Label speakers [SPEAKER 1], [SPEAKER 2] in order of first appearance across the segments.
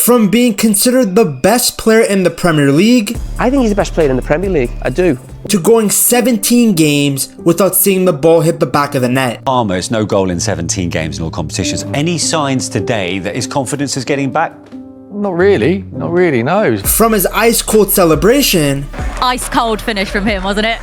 [SPEAKER 1] From being considered the best player in the Premier League,
[SPEAKER 2] I think he's the best player in the Premier League, I do.
[SPEAKER 1] to going 17 games without seeing the ball hit the back of the net.
[SPEAKER 3] Palmer has no goal in 17 games in all competitions. Any signs today that his confidence is getting back?
[SPEAKER 4] Not really, no.
[SPEAKER 1] From his ice-cold celebration
[SPEAKER 5] Ice cold finish from him, wasn't it?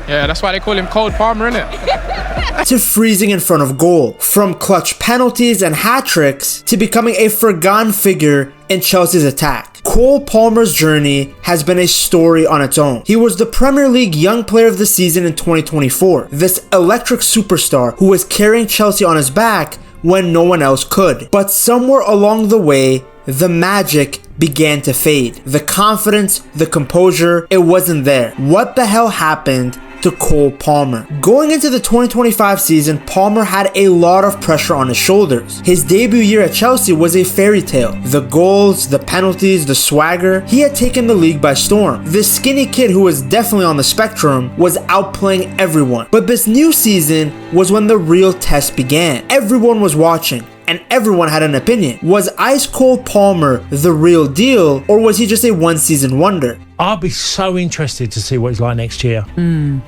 [SPEAKER 6] Yeah, that's why they call him Cold Palmer, innit?
[SPEAKER 1] to freezing in front of goal. From clutch penalties and hat-tricks to becoming a forgotten figure in Chelsea's attack. Cole Palmer's journey has been a story on its own. He was the Premier League Young Player of the Season in 2024. This electric superstar who was carrying Chelsea on his back when no one else could. But somewhere along the way, the magic began to fade. The confidence, the composure, it wasn't there. What the hell happened to Cole Palmer? Going into the 2025 season, Palmer had a lot of pressure on his shoulders. His debut year at Chelsea was a fairy tale. The goals, the penalties, the swagger, he had taken the league by storm. This skinny kid who was definitely on the spectrum was outplaying everyone. But this new season was when the real test began. Everyone was watching, and everyone had an opinion. Was Ice Cold Palmer the real deal, or was he just a one-season wonder?
[SPEAKER 7] I'll be so interested to see what he's like next year.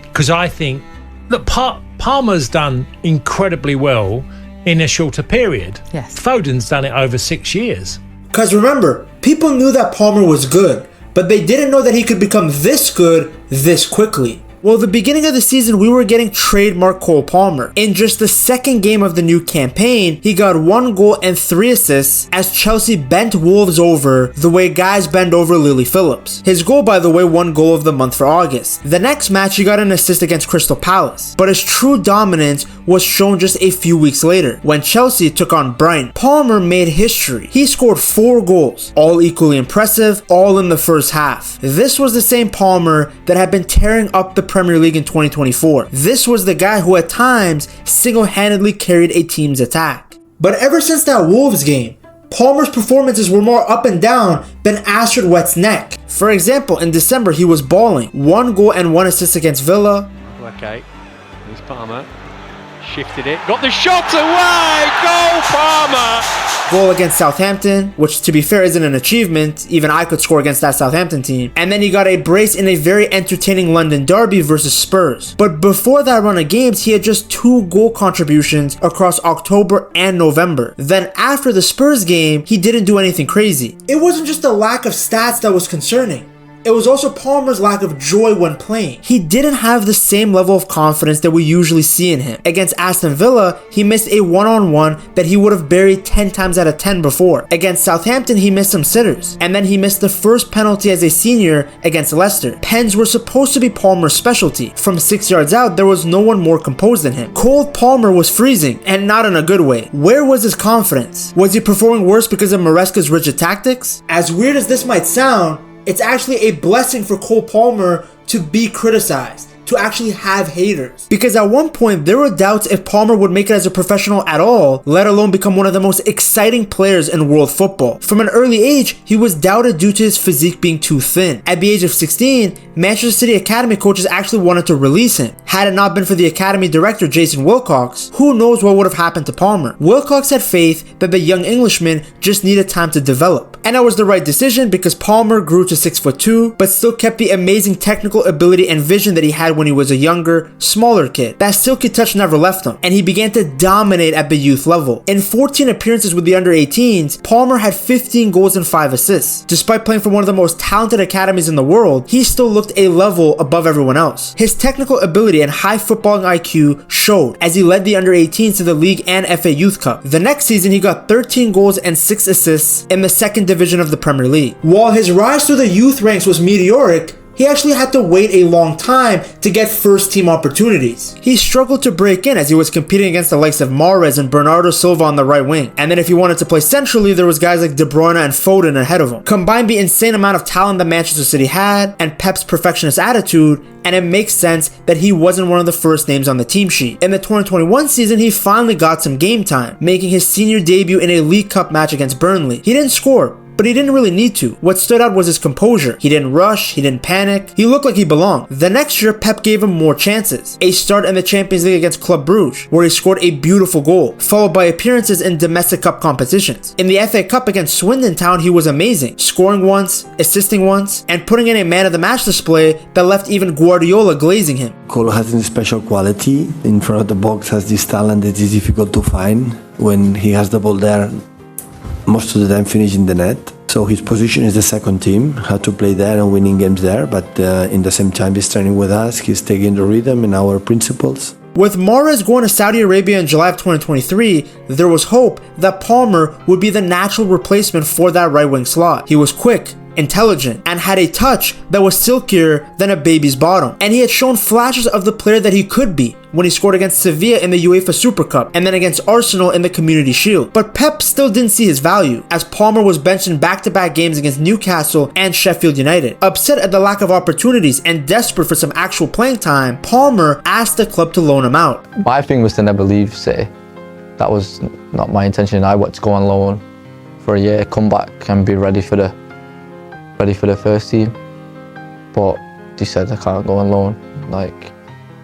[SPEAKER 7] Because I think that Palmer's done incredibly well in a shorter period.
[SPEAKER 5] Yes.
[SPEAKER 7] Foden's done it over 6 years.
[SPEAKER 1] Because remember, people knew that Palmer was good, but they didn't know that he could become this good this quickly. Well, the beginning of the season, we were getting trademark Cole Palmer. In just the second game of the new campaign, he got 1 goal and 3 assists as Chelsea bent Wolves over the way guys bend over Lily Phillips. His goal, by the way, won goal of the month for August. The next match, he got an assist against Crystal Palace. But his true dominance was shown just a few weeks later, when Chelsea took on Brighton. Palmer made history. He scored 4 goals, all equally impressive, all in the first half. This was the same Palmer that had been tearing up the Premier League in 2024. This was the guy who at times single-handedly carried a team's attack. But ever since that Wolves game, Palmer's performances were more up and down than Astrid Wett's neck. For example, in December he was balling. 1 goal and 1 assist against Villa.
[SPEAKER 8] Okay, here's Palmer. Shifted it, got the shot away! Goal, Palmer!
[SPEAKER 1] Goal against Southampton, which to be fair isn't an achievement, even I could score against that Southampton team. And then he got a brace in a very entertaining London derby versus Spurs. But before that run of games, he had just 2 goal contributions across October and November. Then after the Spurs game, he didn't do anything crazy. It wasn't just the lack of stats that was concerning. It was also Palmer's lack of joy when playing. He didn't have the same level of confidence that we usually see in him. Against Aston Villa, he missed a one-on-one that he would have buried 10 times out of 10 before. Against Southampton, he missed some sitters. And then he missed the first penalty as a senior against Leicester. Pens were supposed to be Palmer's specialty. From 6 yards out, there was no one more composed than him. Cole Palmer was freezing, and not in a good way. Where was his confidence? Was he performing worse because of Maresca's rigid tactics? As weird as this might sound, it's actually a blessing for Cole Palmer to be criticized, to actually have haters. Because at one point, there were doubts if Palmer would make it as a professional at all, let alone become one of the most exciting players in world football. From an early age, he was doubted due to his physique being too thin. At the age of 16, Manchester City Academy coaches actually wanted to release him. Had it not been for the Academy director Jason Wilcox, who knows what would have happened to Palmer. Wilcox had faith that the young Englishman just needed time to develop. And that was the right decision because Palmer grew to 6'2", but still kept the amazing technical ability and vision that he had when he was a younger, smaller kid. That silky touch never left him, and he began to dominate at the youth level. In 14 appearances with the under-18s, Palmer had 15 goals and 5 assists. Despite playing for one of the most talented academies in the world, he still looked a level above everyone else. His technical ability and high footballing IQ showed as he led the under-18s to the league and FA Youth Cup. The next season, he got 13 goals and 6 assists in the second division of the Premier League. While his rise through the youth ranks was meteoric, he actually had to wait a long time to get first team opportunities. He struggled to break in as he was competing against the likes of Mahrez and Bernardo Silva on the right wing. And then if he wanted to play centrally, there was guys like De Bruyne and Foden ahead of him. Combine the insane amount of talent that Manchester City had and Pep's perfectionist attitude, and it makes sense that he wasn't one of the first names on the team sheet. In the 2021 season, he finally got some game time, making his senior debut in a League Cup match against Burnley. He didn't score, but he didn't really need to. What stood out was his composure. He didn't rush, he didn't panic, he looked like he belonged. The next year, Pep gave him more chances. A start in the Champions League against Club Brugge, where he scored a beautiful goal, followed by appearances in domestic cup competitions. In the FA Cup against Swindon Town, he was amazing, scoring once, assisting once, and putting in a man of the match display that left even Guardiola glazing him.
[SPEAKER 9] Colo has a special quality. In front of the box has this talent that is difficult to find. When he has the ball there, most of the time finishing the net. So his position is the second team, how to play there and winning games there, but in the same time he's training with us, he's taking the rhythm and our principles.
[SPEAKER 1] With Mahrez going to Saudi Arabia in July of 2023, there was hope that Palmer would be the natural replacement for that right wing slot. He was quick, intelligent, and had a touch that was silkier than a baby's bottom. And he had shown flashes of the player that he could be when he scored against Sevilla in the UEFA Super Cup and then against Arsenal in the Community Shield. But Pep still didn't see his value, as Palmer was benched in back-to-back games against Newcastle and Sheffield United. Upset at the lack of opportunities and desperate for some actual playing time, Palmer asked the club to loan him out.
[SPEAKER 2] My thing was to never leave City. That was not my intention. I wanted to go on loan for a year, come back and be ready for the first team. But they said I can't go on loan. Like,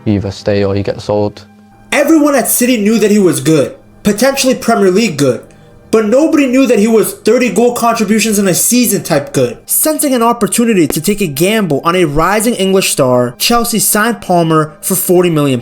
[SPEAKER 2] you either stay or you get sold.
[SPEAKER 1] Everyone at City knew that he was good, potentially Premier League good, but nobody knew that he was 30 goal contributions in a season type good. Sensing an opportunity to take a gamble on a rising English star, Chelsea signed Palmer for £40 million.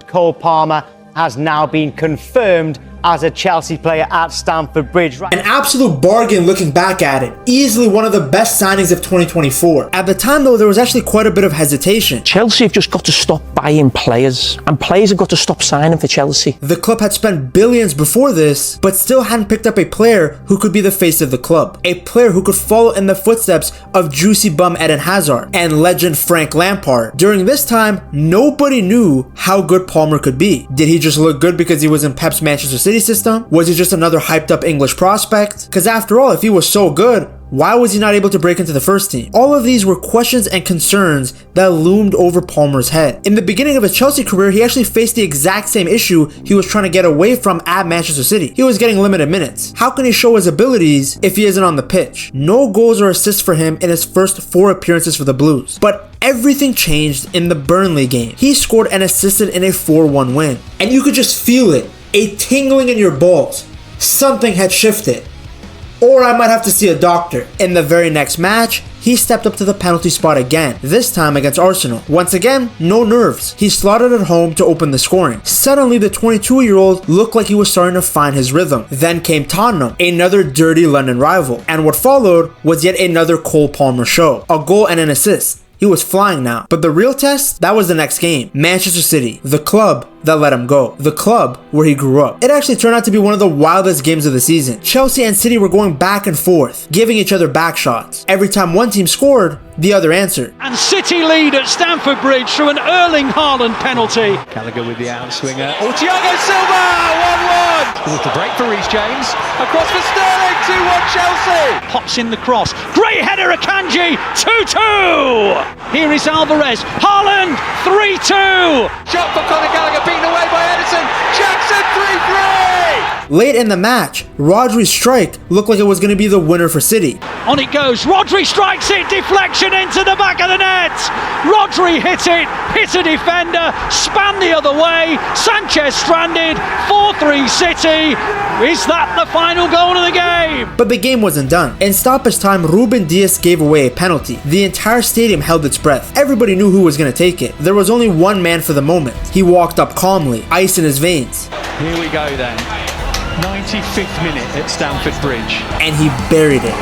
[SPEAKER 10] Cole Palmer has now been confirmed as a Chelsea player at Stamford Bridge.
[SPEAKER 1] An absolute bargain looking back at it. Easily one of the best signings of 2024. At the time though, there was actually quite a bit of hesitation.
[SPEAKER 11] Chelsea have just got to stop buying players, and players have got to stop signing for Chelsea.
[SPEAKER 1] The club had spent billions before this, but still hadn't picked up a player who could be the face of the club. A player who could follow in the footsteps of juicy bum Eden Hazard and legend Frank Lampard. During this time, nobody knew how good Palmer could be. Did he just look good because he was in Pep's Manchester City system? Was he just another hyped up English prospect? Because after all, if he was so good, why was he not able to break into the first team? All of these were questions and concerns that loomed over Palmer's head. In the beginning of his Chelsea career, he actually faced the exact same issue he was trying to get away from at Manchester City. He was getting limited minutes. How can he show his abilities if he isn't on the pitch? No goals or assists for him in his first 4 appearances for the Blues. But everything changed in the Burnley game. He scored and assisted in a 4-1 win. And you could just feel it. A tingling in your balls. Something had shifted. Or I might have to see a doctor. In the very next match, he stepped up to the penalty spot again, this time against Arsenal. Once again, no nerves. He slotted it home to open the scoring. Suddenly, the 22-year-old looked like he was starting to find his rhythm. Then came Tottenham, another dirty London rival. And what followed was yet another Cole Palmer show. A goal and an assist. He was flying now. But the real test, that was the next game. Manchester City, the club that let him go. The club where he grew up. It actually turned out to be one of the wildest games of the season. Chelsea and City were going back and forth, giving each other back shots. Every time one team scored, the other answered.
[SPEAKER 12] And City lead at Stamford Bridge through an Erling Haaland penalty.
[SPEAKER 8] Gallagher with the outswinger. Oh, Thiago Silva! 1-1! Little break for Reece James. Across for Sterling. 2-1 Chelsea.
[SPEAKER 12] Pops in the cross. Great header, Akanji. 2-2. Here is Alvarez. Haaland. 3-2.
[SPEAKER 8] Shot for Conor Gallagher. Beaten away by Edison. Jackson 3-3.
[SPEAKER 1] Late in the match, Rodri's strike looked like it was going to be the winner for City.
[SPEAKER 12] On it goes. Rodri strikes it. Deflection into the back of the net. Rodri hit it. Hit a defender. Span the other way. Sanchez stranded. 4-3 City. Is that the final goal of the game?
[SPEAKER 1] But the game wasn't done. In stoppage time, Ruben Dias gave away a penalty. The entire stadium held its breath. Everybody knew who was going to take it. There was only one man for the moment. He walked up calmly, ice in his veins.
[SPEAKER 8] Here we go then. 95th minute at Stamford Bridge.
[SPEAKER 1] And he buried it.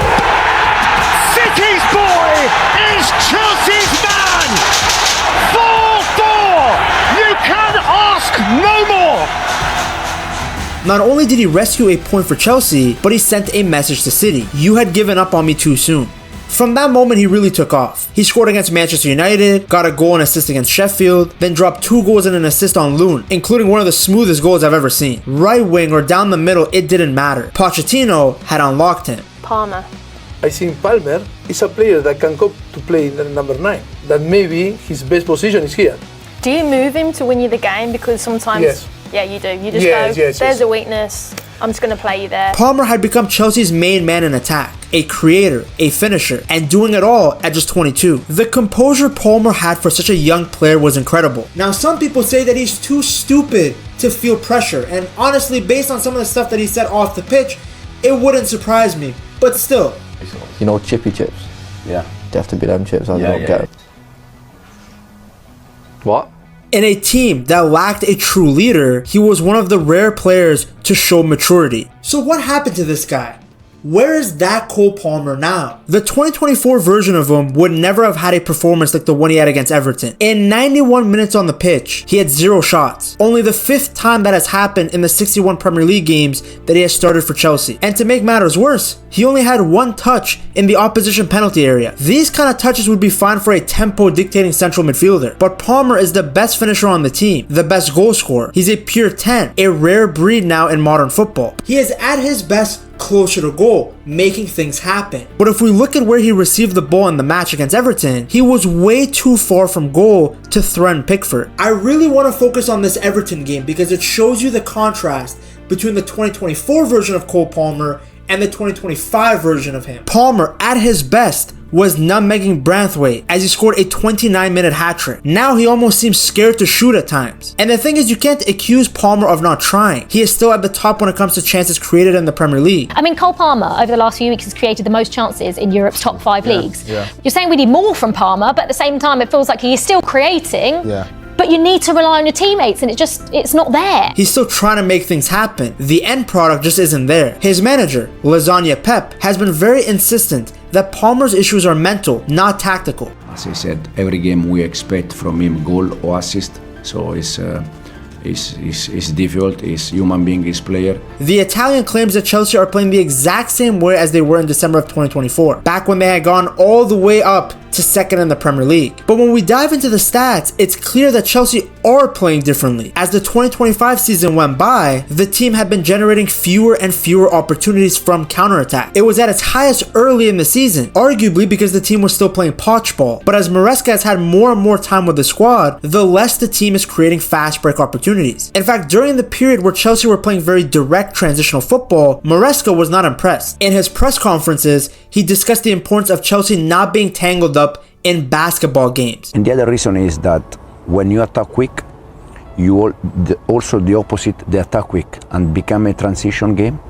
[SPEAKER 13] City's boy is Chelsea's man! 4-4! You can ask no more!
[SPEAKER 1] Not only did he rescue a point for Chelsea, but he sent a message to City. You had given up on me too soon. From that moment, he really took off. He scored against Manchester United, got a goal and assist against Sheffield, then dropped 2 goals and an assist on Lyon, including one of the smoothest goals I've ever seen. Right wing or down the middle, it didn't matter. Pochettino had unlocked him.
[SPEAKER 14] Palmer.
[SPEAKER 15] I think Palmer is a player that can come to play in the number 9. That maybe his best position is here.
[SPEAKER 14] Do you move him to win you the game? Because sometimes...
[SPEAKER 15] Yes.
[SPEAKER 14] Yeah, you do. You just go, there's a weakness. I'm just going to play you there.
[SPEAKER 1] Palmer had become Chelsea's main man in attack, a creator, a finisher, and doing it all at just 22. The composure Palmer had for such a young player was incredible. Now, some people say that he's too stupid to feel pressure, and honestly, based on some of the stuff that he said off the pitch, it wouldn't surprise me, but still.
[SPEAKER 2] You know chippy chips?
[SPEAKER 16] Yeah.
[SPEAKER 2] They have to be them chips, I don't get them.
[SPEAKER 4] What?
[SPEAKER 1] In a team that lacked a true leader, he was one of the rare players to show maturity. So what happened to this guy? Where is that Cole Palmer now? The 2024 version of him would never have had a performance like the one he had against Everton. In 91 minutes on the pitch, he had 0 shots. Only the 5th time that has happened in the 61 Premier League games that he has started for Chelsea. And to make matters worse, he only had 1 touch in the opposition penalty area. These kind of touches would be fine for a tempo dictating central midfielder, but Palmer is the best finisher on the team, the best goal scorer. He's a pure 10, a rare breed now in modern football. He is at his best closer to goal, making things happen. But if we look at where he received the ball in the match against Everton, he was way too far from goal to threaten Pickford. I really want to focus on this Everton game because it shows you the contrast between the 2024 version of Cole Palmer and the 2025 version of him. Palmer, at his best, was nutmegging Branthwaite as he scored a 29-minute hat-trick. Now he almost seems scared to shoot at times. And the thing is, you can't accuse Palmer of not trying. He is still at the top when it comes to chances created in the Premier League.
[SPEAKER 14] I mean, Cole Palmer, over the last few weeks, has created the most chances in Europe's top 5 leagues.
[SPEAKER 16] Yeah.
[SPEAKER 14] You're saying we need more from Palmer, but at the same time, it feels like he is still creating.
[SPEAKER 16] Yeah.
[SPEAKER 14] But you need to rely on your teammates, and it's not there.
[SPEAKER 1] He's still trying to make things happen. The end product just isn't there. His manager, Lasagna Pep, has been very insistent that Palmer's issues are mental, not tactical.
[SPEAKER 17] As I said, every game we expect from him goal or assist, so it's difficult. He's human being, he's player.
[SPEAKER 1] The Italian claims that Chelsea are playing the exact same way as they were in December of 2024, back when they had gone all the way up to 2nd in the Premier League. But when we dive into the stats, it's clear that Chelsea are playing differently. As the 2025 season went by, the team had been generating fewer and fewer opportunities from counterattack. It was at its highest early in the season, arguably because the team was still playing poch ball. But as Maresca has had more and more time with the squad, the less the team is creating fast break opportunities. In fact, during the period where Chelsea were playing very direct transitional football, Maresca was not impressed. In his press conferences, he discussed the importance of Chelsea not being tangled up in basketball games.
[SPEAKER 17] And the other reason is that when you attack quick, you also the opposite, they attack quick and become a transition game.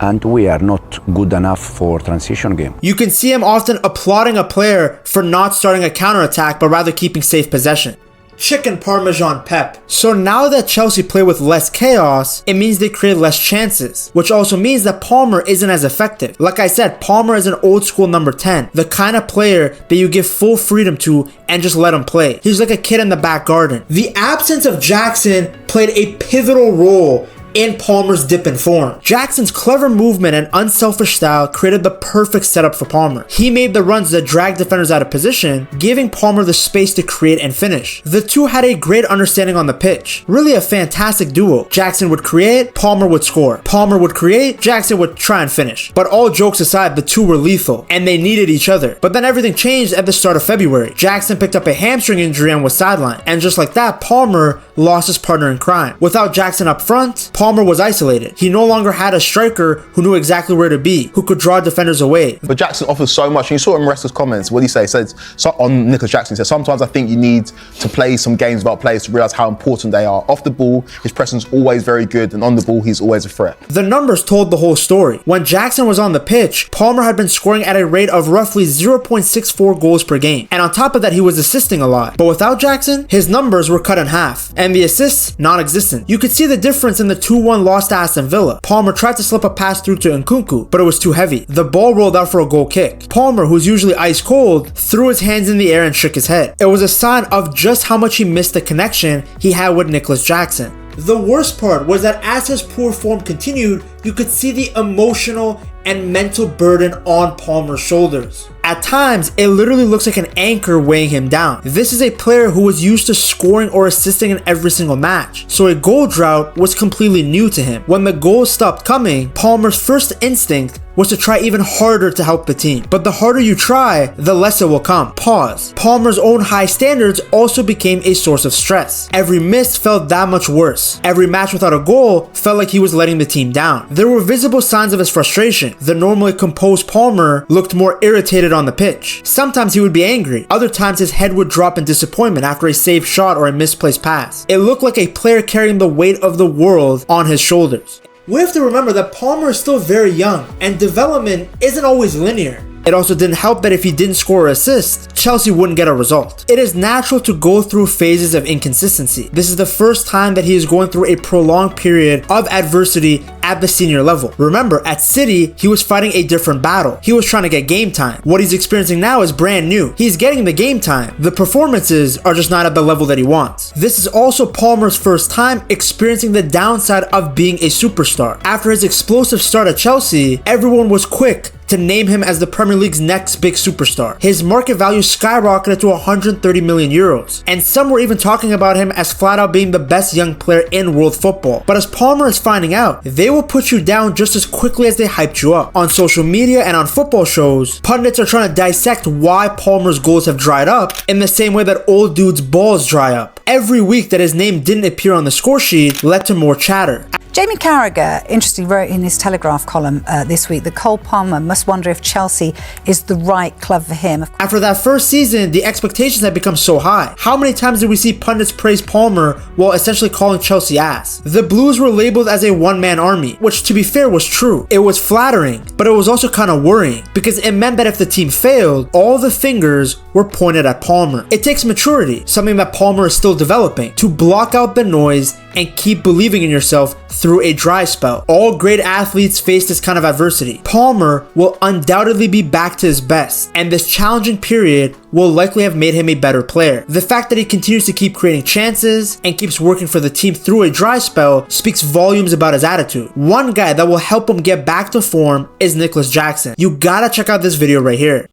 [SPEAKER 17] And we are not good enough for transition game.
[SPEAKER 1] You can see him often applauding a player for not starting a counterattack but rather keeping safe possession. Chicken Parmesan Pep. So now that Chelsea play with less chaos, it means they create less chances, which also means that Palmer isn't as effective. Like I said, Palmer is an old school number 10, the kind of player that you give full freedom to and just let him play. He's like a kid in the back garden. The absence of Jackson played a pivotal role in Palmer's dip in form. Jackson's clever movement and unselfish style created the perfect setup for Palmer. He made the runs that dragged defenders out of position, giving Palmer the space to create and finish. The two had a great understanding on the pitch. Really a fantastic duo. Jackson would create, Palmer would score. Palmer would create, Jackson would try and finish. But all jokes aside, the two were lethal, and they needed each other. But then everything changed at the start of February. Jackson picked up a hamstring injury and was sidelined. And just like that, Palmer lost his partner in crime. Without Jackson up front, Palmer was isolated. He no longer had a striker who knew exactly where to be, who could draw defenders away.
[SPEAKER 16] But Jackson offers so much. And you saw in Maresca's comments, what did he say? He said on Nicholas Jackson, he said, sometimes I think you need to play some games without players to realise how important they are. Off the ball, his presence always very good, and on the ball, he's always a threat.
[SPEAKER 1] The numbers told the whole story. When Jackson was on the pitch, Palmer had been scoring at a rate of roughly 0.64 goals per game. And on top of that, he was assisting a lot. But without Jackson, his numbers were cut in half, and the assists, non-existent. You could see the difference in the 2-1 loss to Aston Villa. Palmer tried to slip a pass through to Nkunku, but it was too heavy. The ball rolled out for a goal kick. Palmer, who's usually ice cold, threw his hands in the air and shook his head. It was a sign of just how much he missed the connection he had with Nicholas Jackson. The worst part was that as his poor form continued, you could see the emotional and mental burden on Palmer's shoulders. At times, it literally looks like an anchor weighing him down. This is a player who was used to scoring or assisting in every single match, so a goal drought was completely new to him. When the goals stopped coming, Palmer's first instinct was to try even harder to help the team. But the harder you try, the less it will come. Pause. Palmer's own high standards also became a source of stress. Every miss felt that much worse. Every match without a goal felt like he was letting the team down. There were visible signs of his frustration. The normally composed Palmer looked more irritated on the pitch. Sometimes he would be angry. Other times his head would drop in disappointment after a saved shot or a misplaced pass. It looked like a player carrying the weight of the world on his shoulders. We have to remember that Palmer is still very young, and development isn't always linear. It also didn't help that if he didn't score or assist, Chelsea wouldn't get a result. It is natural to go through phases of inconsistency. This is the first time that he is going through a prolonged period of adversity at the senior level. Remember, at City, he was fighting a different battle. He was trying to get game time. What he's experiencing now is brand new. He's getting the game time. The performances are just not at the level that he wants. This is also Palmer's first time experiencing the downside of being a superstar. After his explosive start at Chelsea, everyone was quick to name him as the Premier League's next big superstar. His market value skyrocketed to 130 million euros, and some were even talking about him as flat out being the best young player in world football. But as Palmer is finding out, they will put you down just as quickly as they hyped you up. On social media and on football shows, pundits are trying to dissect why Palmer's goals have dried up in the same way that old dudes' balls dry up. Every week that his name didn't appear on the score sheet led to more chatter.
[SPEAKER 18] Jamie Carragher, interestingly, wrote in his Telegraph column this week that Cole Palmer must wonder if Chelsea is the right club for him.
[SPEAKER 1] After that first season, the expectations had become so high. How many times did we see pundits praise Palmer while essentially calling Chelsea ass? The Blues were labeled as a one-man army, which to be fair was true. It was flattering, but it was also kind of worrying because it meant that if the team failed, all the fingers were pointed at Palmer. It takes maturity, something that Palmer is still developing, to block out the noise and keep believing in yourself through a dry spell. All great athletes face this kind of adversity. Palmer will undoubtedly be back to his best, and this challenging period will likely have made him a better player. The fact that he continues to keep creating chances and keeps working for the team through a dry spell speaks volumes about his attitude. One guy that will help him get back to form is Nicholas Jackson. You gotta check out this video right here.